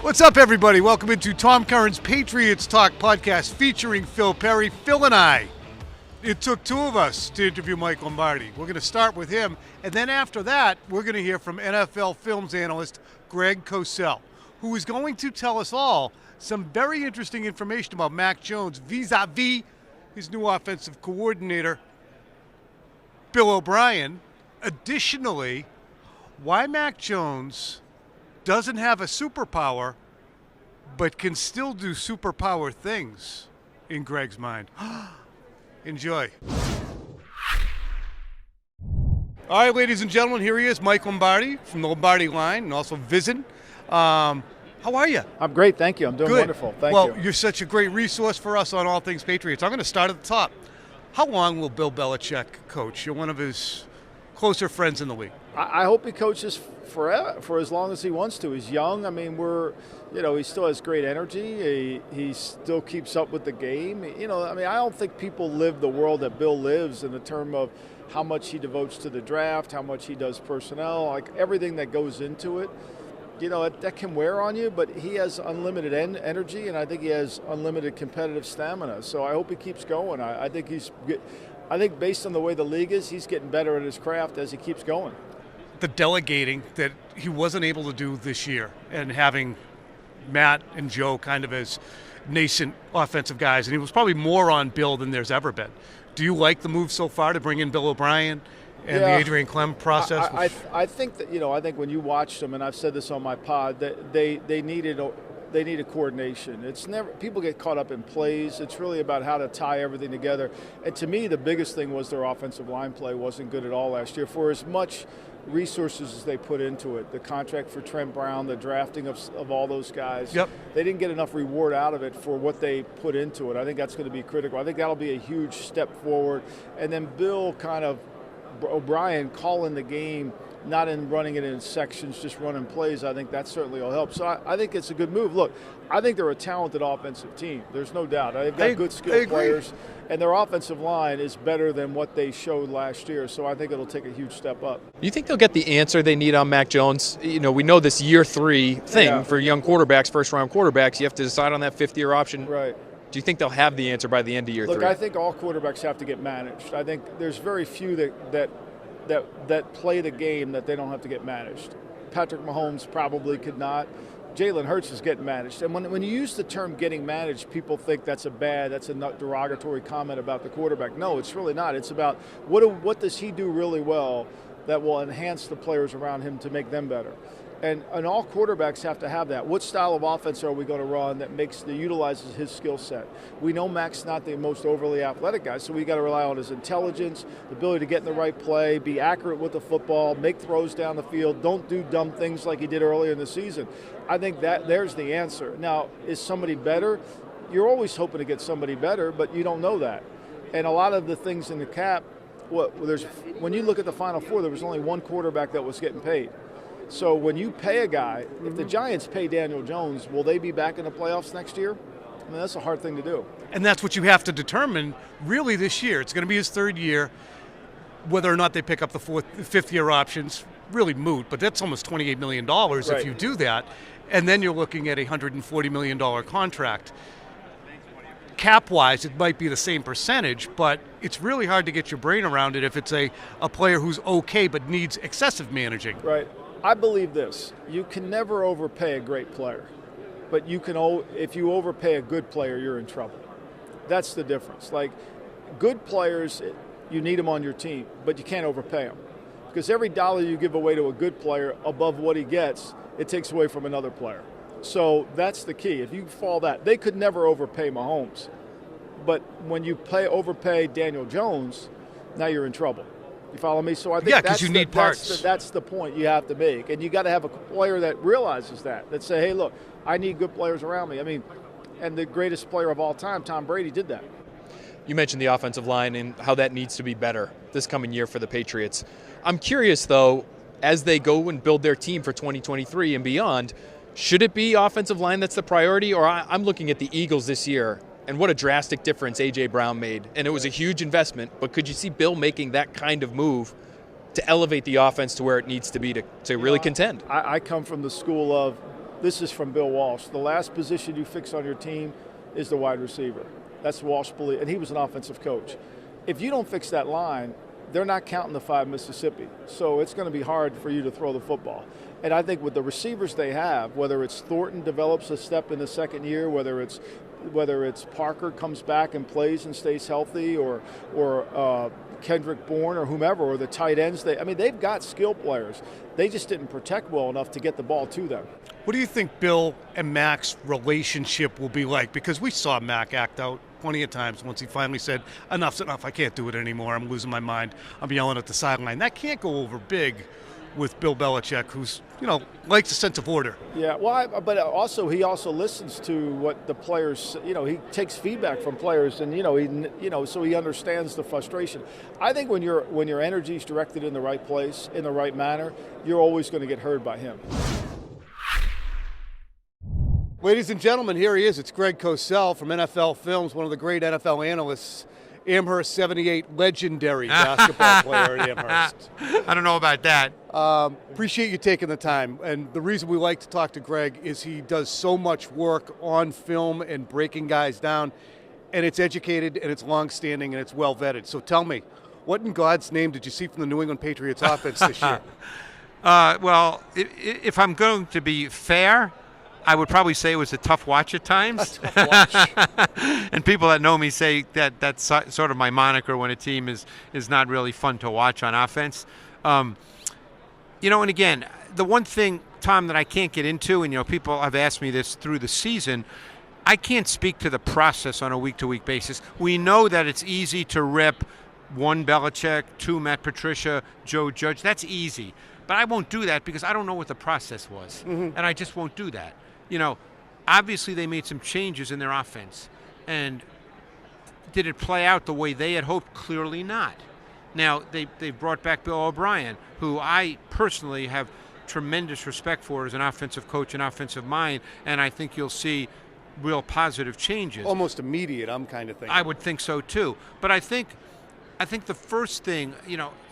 What's up, everybody? Welcome into Tom Curran's Patriots Talk podcast featuring Phil Perry. Phil and I, it took two of us to interview Mike Lombardi. We're going to start with him, and then after that, we're going to hear from NFL Films analyst Greg Cosell, who is going to tell us all some very interesting information about Mac Jones vis-a-vis his new offensive coordinator, Bill O'Brien. Additionally, why Mac Jones doesn't have a superpower, but can still do superpower things in Greg's mind. Enjoy. All right, ladies and gentlemen, here he is, Mike Lombardi from the Lombardi line, and also Vision. How are you? I'm great, thank you. I'm doing wonderful. Thank you. Well, you're such a great resource for us on all things Patriots. I'm going to start at the top. How long will Bill Belichick coach? You're one of his closer friends in the league. I hope he coaches forever, for as long as he wants to. He's young. I mean, he still has great energy. He still keeps up with the game. I don't think people live the world that Bill lives in the term of how much he devotes to the draft, how much he does personnel, like everything that goes into it. That can wear on you, but he has unlimited energy, and I think he has unlimited competitive stamina. So I hope he keeps going. I think based on the way the league is, he's getting better at his craft as he keeps going. The delegating that he wasn't able to do this year, and having Matt and Joe kind of as nascent offensive guys, and he was probably more on Bill than there's ever been. Do you like the move so far to bring in Bill O'Brien and the Adrian Clem process? I think that I think when you watched them, and I've said this on my pod, that they needed coordination. It's never, people get caught up in plays. It's really about how to tie everything together. And to me, the biggest thing was their offensive line play wasn't good at all last year. For as much resources as they put into it, the contract for Trent Brown, the drafting of all those guys, they didn't get enough reward out of it for what they put into it. I think that's going to be critical. I think that'll be a huge step forward. And then Bill O'Brien calling the game, not in running it in sections, just running plays. I think that certainly will help. So I think it's a good move. Look, I think they're a talented offensive team. There's no doubt. They've got good skilled players, and their offensive line is better than what they showed last year. So I think it'll take a huge step up. Do you think they'll get the answer they need on Mac Jones? We know this year 3 thing for young quarterbacks, first-round quarterbacks. You have to decide on that fifth-year option. Right. Do you think they'll have the answer by the end of year 3? Look, I think all quarterbacks have to get managed. I think there's very few that play the game that they don't have to get managed. Patrick Mahomes probably could not. Jalen Hurts is getting managed. And when you use the term getting managed, people think that's a derogatory comment about the quarterback. No, it's really not. It's about what does he do really well that will enhance the players around him to make them better. And all quarterbacks have to have that. What style of offense are we going to run that utilizes his skill set? We know Mac's not the most overly athletic guy, so we got to rely on his intelligence, the ability to get in the right play, be accurate with the football, make throws down the field, don't do dumb things like he did earlier in the season. I think there's the answer. Now, is somebody better? You're always hoping to get somebody better, but you don't know that. And a lot of the things in the cap, when you look at the Final Four, there was only one quarterback that was getting paid. So when you pay a guy, if the Giants pay Daniel Jones, will they be back in the playoffs next year? I mean, that's a hard thing to do. And that's what you have to determine really this year. It's going to be his third year. Whether or not they pick up the fifth-year options, really moot, but that's almost $28 million if you do that. And then you're looking at a $140 million contract. Cap-wise, it might be the same percentage, but it's really hard to get your brain around it if it's a player who's okay but needs excessive managing. Right. I believe this. You can never overpay a great player, but if you overpay a good player, you're in trouble. That's the difference. Like, good players, you need them on your team, but you can't overpay them. Because every dollar you give away to a good player above what he gets, it takes away from another player. So that's the key. If you fall that, they could never overpay Mahomes. But when you overpay Daniel Jones, now you're in trouble. You follow me? So I think because you need parts. That's the point you have to make. And you got to have a player that realizes that say, hey, look, I need good players around me. I mean, and the greatest player of all time, Tom Brady, did that. You mentioned the offensive line and how that needs to be better this coming year for the Patriots. I'm curious, though, as they go and build their team for 2023 and beyond, should it be offensive line that's the priority? Or I'm looking at the Eagles this year. And what a drastic difference A.J. Brown made. And it was a huge investment, but could you see Bill making that kind of move to elevate the offense to where it needs to be to really contend? I come from the school of This is from Bill Walsh. The last position you fix on your team is the wide receiver. That's Walsh believe, and he was an offensive coach. If you don't fix that line, they're not counting the 5 Mississippi. So it's going to be hard for you to throw the football. And I think with the receivers they have, whether it's Thornton develops a step in the second year, whether it's Parker comes back and plays and stays healthy, or Kendrick Bourne or whomever, or the tight ends, they've got skill players. They just didn't protect well enough to get the ball to them. What do you think Bill and Mac's relationship will be like? Because we saw Mac act out plenty of times once he finally said, enough's enough, I can't do it anymore, I'm losing my mind, I'm yelling at the sideline. That can't go over big with Bill Belichick, who's, likes a sense of order. Yeah, but also he also listens to what the players, he takes feedback from players, and so he understands the frustration. I think when your energy is directed in the right place, in the right manner, you're always going to get heard by him. Ladies and gentlemen, here he is. It's Greg Cosell from NFL Films, one of the great NFL analysts. Amherst 78 legendary basketball player at Amherst. I don't know about that. Appreciate you taking the time. And the reason we like to talk to Greg is he does so much work on film and breaking guys down. And it's educated, and it's long-standing, and it's well vetted. So tell me, what in God's name did you see from the New England Patriots offense this year? Well, if I'm going to be fair, I would probably say it was a tough watch at times. And people that know me say that that's sort of my moniker when a team is not really fun to watch on offense. And again, the one thing, Tom, that I can't get into, and people have asked me this through the season, I can't speak to the process on a week-to-week basis. We know that it's easy to rip 1 Belichick, 2 Matt Patricia, Joe Judge. That's easy. But I won't do that because I don't know what the process was. And I just won't do that. Obviously they made some changes in their offense. And did it play out the way they had hoped? Clearly not. Now, they brought back Bill O'Brien, who I personally have tremendous respect for as an offensive coach and offensive mind, and I think you'll see real positive changes. Almost immediate, I'm kind of thinking. I would think so, too. But I think the first thing,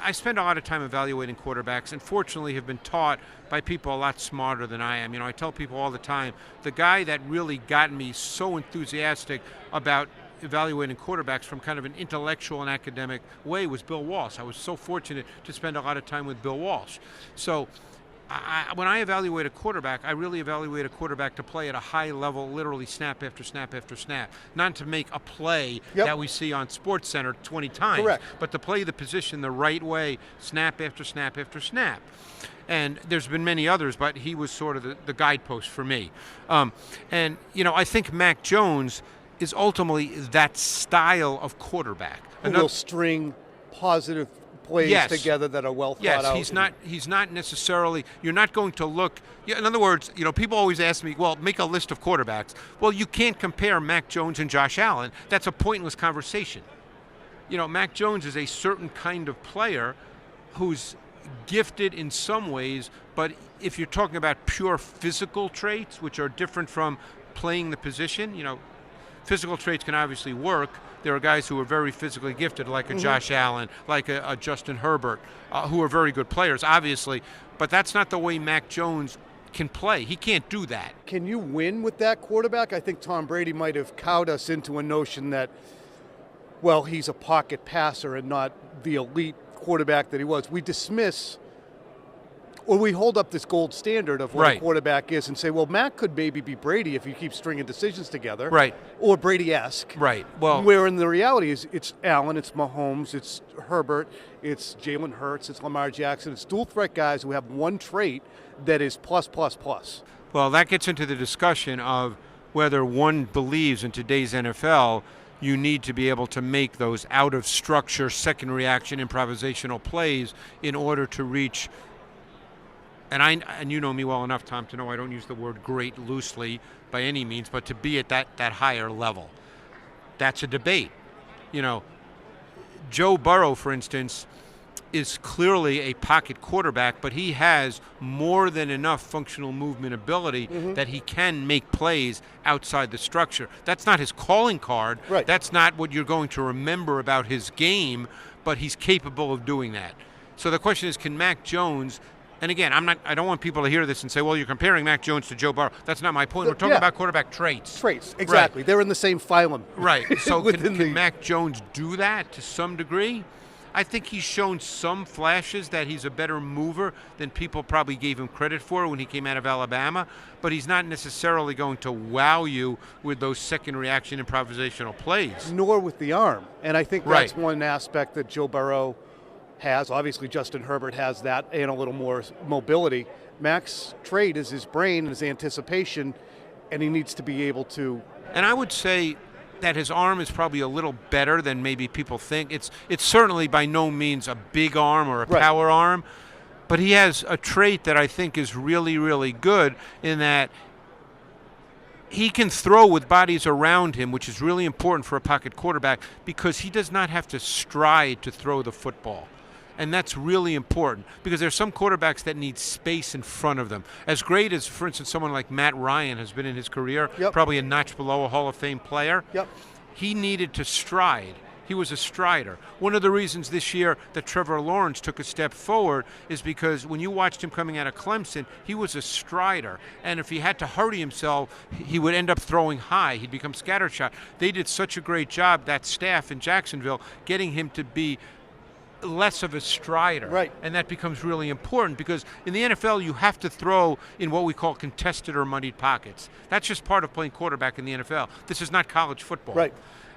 I spend a lot of time evaluating quarterbacks, and fortunately have been taught by people a lot smarter than I am. I tell people all the time, the guy that really got me so enthusiastic about evaluating quarterbacks from kind of an intellectual and academic way was Bill Walsh. I was so fortunate to spend a lot of time with Bill Walsh. So when I evaluate a quarterback, I really evaluate a quarterback to play at a high level, literally snap after snap after snap. Not to make a play that we see on SportsCenter 20 times, correct, but to play the position the right way, snap after snap after snap. And there's been many others, but he was sort of the guidepost for me. I think Mac Jones is ultimately that style of quarterback. Who will string positive plays together that are well thought out. Yes, he's not necessarily, you're not going to look, in other words, people always ask me, well, make a list of quarterbacks. Well, you can't compare Mac Jones and Josh Allen. That's a pointless conversation. Mac Jones is a certain kind of player who's gifted in some ways, but if you're talking about pure physical traits, which are different from playing the position, physical traits can obviously work. There are guys who are very physically gifted, like a Josh Allen, like a Justin Herbert, who are very good players, obviously. But that's not the way Mac Jones can play. He can't do that. Can you win with that quarterback? I think Tom Brady might have cowed us into a notion that, well, he's a pocket passer and not the elite quarterback that he was. We dismiss, or we hold up this gold standard of what a quarterback is and say, well, Mac could maybe be Brady if you keep stringing decisions together. Right. Or Brady-esque. Right. Well, where in the reality is it's Allen, it's Mahomes, it's Herbert, it's Jalen Hurts, it's Lamar Jackson. It's dual threat guys who have one trait that is plus, plus, plus. Well, that gets into the discussion of whether one believes in today's NFL you need to be able to make those out-of-structure, second reaction, improvisational plays in order to reach. And you know me well enough, Tom, to know I don't use the word great loosely by any means, but to be at that higher level. That's a debate. Joe Burrow, for instance, is clearly a pocket quarterback, but he has more than enough functional movement ability that he can make plays outside the structure. That's not his calling card. Right. That's not what you're going to remember about his game, but he's capable of doing that. So the question is, can Mac Jones And again, I don't want people to hear this and say, well, you're comparing Mac Jones to Joe Burrow. That's not my point. We're talking about quarterback traits. Traits, exactly. Right. They're in the same phylum. Right. So can Mac Jones do that to some degree? I think he's shown some flashes that he's a better mover than people probably gave him credit for when he came out of Alabama, but he's not necessarily going to wow you with those second reaction improvisational plays. Nor with the arm. And I think that's one aspect that Joe Burrow has. Obviously, Justin Herbert has that and a little more mobility. Mac's trait is his brain and his anticipation, and he needs to be able to. And I would say that his arm is probably a little better than maybe people think. It's certainly by no means a big arm or a power arm, but he has a trait that I think is really, really good in that he can throw with bodies around him, which is really important for a pocket quarterback because he does not have to stride to throw the football. And that's really important because there's some quarterbacks that need space in front of them. As great as, for instance, someone like Matt Ryan has been in his career, probably a notch below a Hall of Fame player, he needed to stride. He was a strider. One of the reasons this year that Trevor Lawrence took a step forward is because when you watched him coming out of Clemson, he was a strider. And if he had to hurry himself, he would end up throwing high. He'd become scattershot. They did such a great job, that staff in Jacksonville, getting him to be less of a strider. Right. And that becomes really important because in the NFL you have to throw in what we call contested or muddied pockets. That's just part of playing quarterback in the NFL. This is not college football. Right.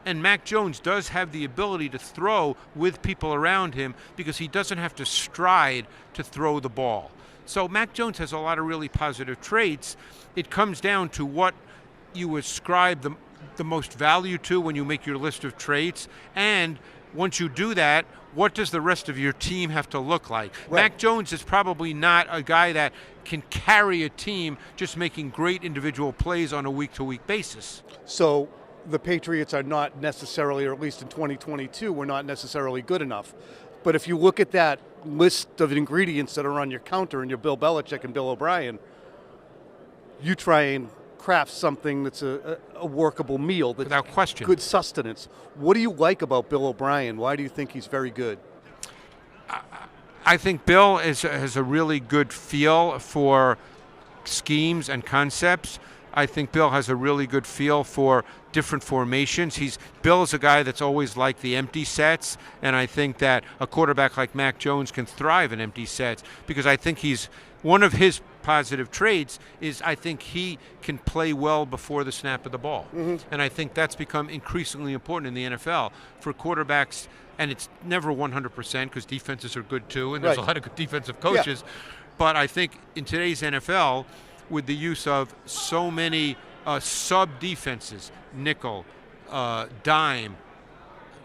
And Mac Jones does have the ability to throw with people around him because he doesn't have to stride to throw the ball. So Mac Jones has a lot of really positive traits. It comes down to what you ascribe the most value to when you make your list of traits, and once you do that, what does the rest of your team have to look like? Right. Mac Jones is probably not a guy that can carry a team just making great individual plays on a week-to-week basis. So the Patriots are not necessarily, or at least in 2022, we're not necessarily good enough. But if you look at that list of ingredients that are on your counter in your Bill Belichick and Bill O'Brien, you try and craft something that's a workable meal. That's without question. Good sustenance. What do you like about Bill O'Brien? Why do you think he's very good? I think Bill has a really good feel for schemes and concepts. I think Bill has a really good feel for different formations. Bill is a guy that's always liked the empty sets, and I think that a quarterback like Mac Jones can thrive in empty sets because I think one of his positive traits is I think he can play well before the snap of the ball. Mm-hmm. And I think that's become increasingly important in the NFL for quarterbacks, and it's never 100% because defenses are good too, and there's a lot of good defensive coaches. Yeah. But I think in today's NFL, with the use of so many sub-defenses, nickel, dime,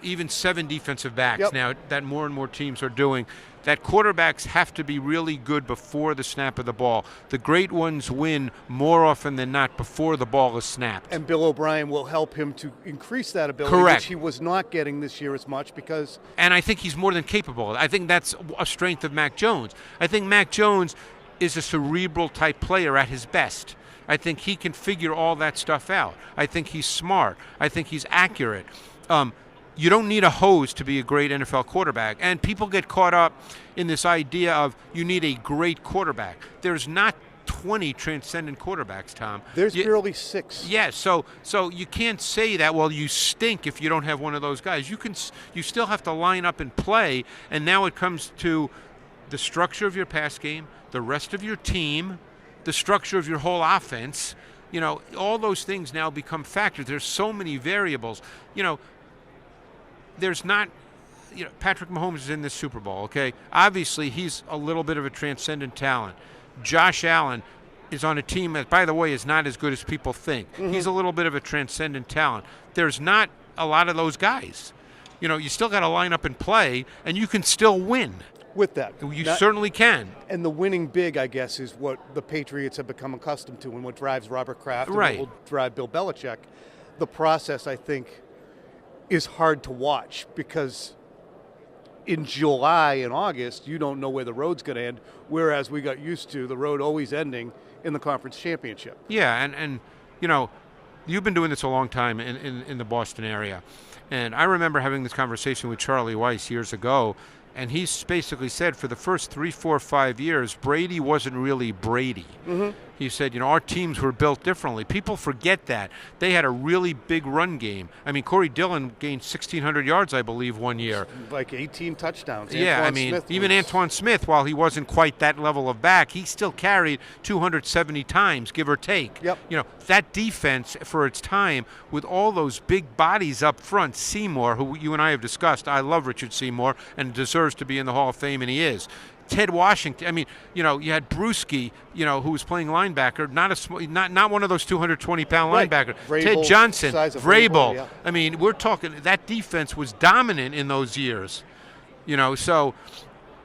even 7 defensive backs now that more and more teams are doing, that quarterbacks have to be really good before the snap of the ball. The great ones win more often than not before the ball is snapped. And Bill O'Brien will help him to increase that ability, which he was not getting this year as much because... And I think he's more than capable. I think that's a strength of Mac Jones. I think Mac Jones is a cerebral type player at his best. I think he can figure all that stuff out. I think he's smart. I think he's accurate. You don't need a hose to be a great NFL quarterback. And people get caught up in this idea of you need a great quarterback. There's not 20 transcendent quarterbacks, Tom. There's barely 6. Yeah, so you can't say that, well, you stink if you don't have one of those guys. You still have to line up and play, and now it comes to the structure of your pass game, the rest of your team, the structure of your whole offense. You know, all those things now become factors. There's so many variables. You know, there's not, Patrick Mahomes is in this Super Bowl, okay? Obviously, he's a little bit of a transcendent talent. Josh Allen is on a team that, by the way, is not as good as people think. Mm-hmm. He's a little bit of a transcendent talent. There's not a lot of those guys. You still got to line up and play, and you can still win. With that. You certainly can. And the winning big, I guess, is what the Patriots have become accustomed to and what drives Robert Kraft and what will drive Bill Belichick. The process, I think, is hard to watch because in July and August, you don't know where the road's going to end, whereas we got used to the road always ending in the conference championship. Yeah, and you've been doing this a long time in the Boston area. And I remember having this conversation with Charlie Weiss years ago, And he's basically said for the first 3, 4, 5 years, Brady wasn't really Brady. Mm-hmm. He said, our teams were built differently. People forget that. They had a really big run game. I mean, Corey Dillon gained 1,600 yards, I believe, one year. Like 18 touchdowns. Yeah, Antoine I mean, Smith even was... Antoine Smith, while he wasn't quite that level of back, he still carried 270 times, give or take. Yep. That defense for its time, with all those big bodies up front, Seymour, who you and I have discussed, I love Richard Seymour and deserves to be in the Hall of Fame, and he is. Ted Washington. I mean, you had Bruschi, who was playing linebacker, not one of those 220-pound Right. linebackers. Vrabel, Ted Johnson, size of Vrabel. yeah. I mean, we're talking that defense was dominant in those years. So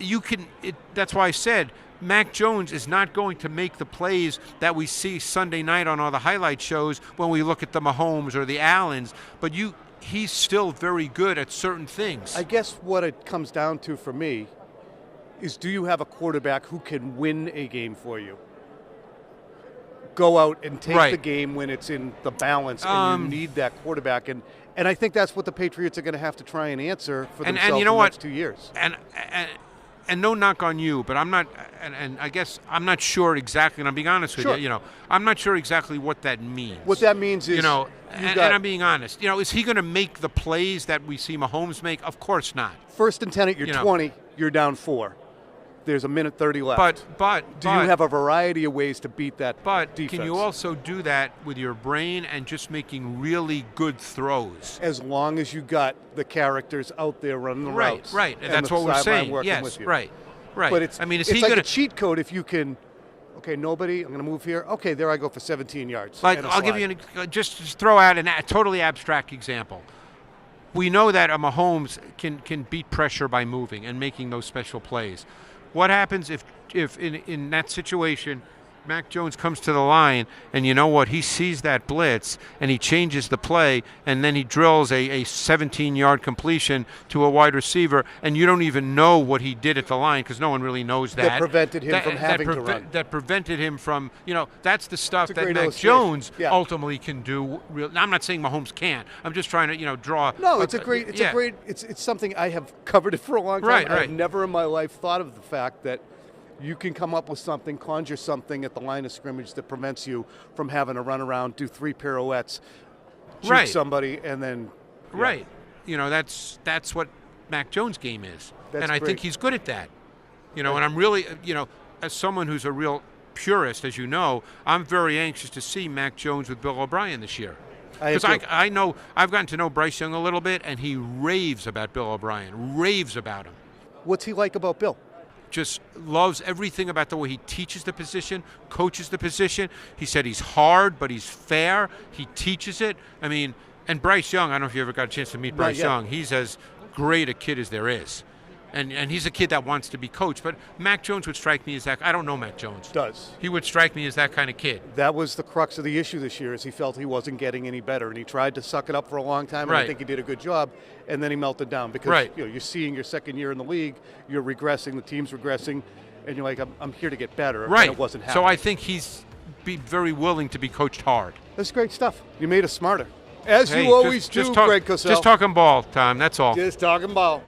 you can. That's why I said Mac Jones is not going to make the plays that we see Sunday night on all the highlight shows when we look at the Mahomes or the Allens. But he's still very good at certain things. I guess what it comes down to for me is, do you have a quarterback who can win a game for you? Go out and take Right. the game when it's in the balance, and you need that quarterback. And I think that's what the Patriots are going to have to try and answer for themselves and you know in the what? next 2 years. And no knock on you, but I'm not, and I guess I'm not sure exactly, and I'm being honest with Sure. you, I'm not sure exactly what that means. What that means is, and I'm being honest, is he going to make the plays that we see Mahomes make? Of course not. first and 10 at your 20, you're down 4. There's a minute 30 left. But do you have a variety of ways to beat that defense? Can you also do that with your brain and just making really good throws? As long as you got the characters out there running the routes. Right. And That's the what we're sideline saying. working Yes, with you. right. But it's, I mean, is it's he like going a cheat code if you can, okay, nobody, I'm going to move here. Okay, there I go for 17 yards. Like, and a I'll give slide. you just throw out a totally abstract example. We know that a Mahomes can beat pressure by moving and making those special plays. What happens if in that situation, Mac Jones comes to the line and you know what? He sees that blitz and he changes the play and then he drills a 17-yard completion to a wide receiver and you don't even know what he did at the line because no one really knows that. That prevented him from having to run. That prevented him from, that's the stuff that great Mac illustration. Jones Yeah. ultimately can do. I'm not saying Mahomes can't. I'm just trying to, draw. No, it's it's something I have covered it for a long time. Right. I've never in my life thought of the fact that you can come up with something, conjure something at the line of scrimmage that prevents you from having to run around, do 3 pirouettes, shoot somebody, and then... Yeah. Right. That's what Mac Jones' game is. That's I great. think he's good at that. And I'm really, as someone who's a real purist, as you know, I'm very anxious to see Mac Jones with Bill O'Brien this year. Because I know, I've gotten to know Bryce Young a little bit, and he raves about Bill O'Brien, raves about him. What's he like about Bill? Just loves everything about the way he teaches the position, coaches the position. He said he's hard, but he's fair. He teaches it. I mean, and Bryce Young, I don't know if you ever got a chance to meet Bryce Young. He's as great a kid as there is. And he's a kid that wants to be coached. But Mac Jones would strike me as that. I don't know Mac Jones. Does. He would strike me as that kind of kid. That was the crux of the issue this year, is he felt he wasn't getting any better, and he tried to suck it up for a long time, and I think he did a good job, and then he melted down because you're seeing your second year in the league, you're regressing, the team's regressing, and you're like, I'm here to get better, and it wasn't happening. So I think he's be very willing to be coached hard. That's great stuff. You made us smarter. As you always do, Greg Cosell. Just talking ball, Tom, that's all. Just talking ball.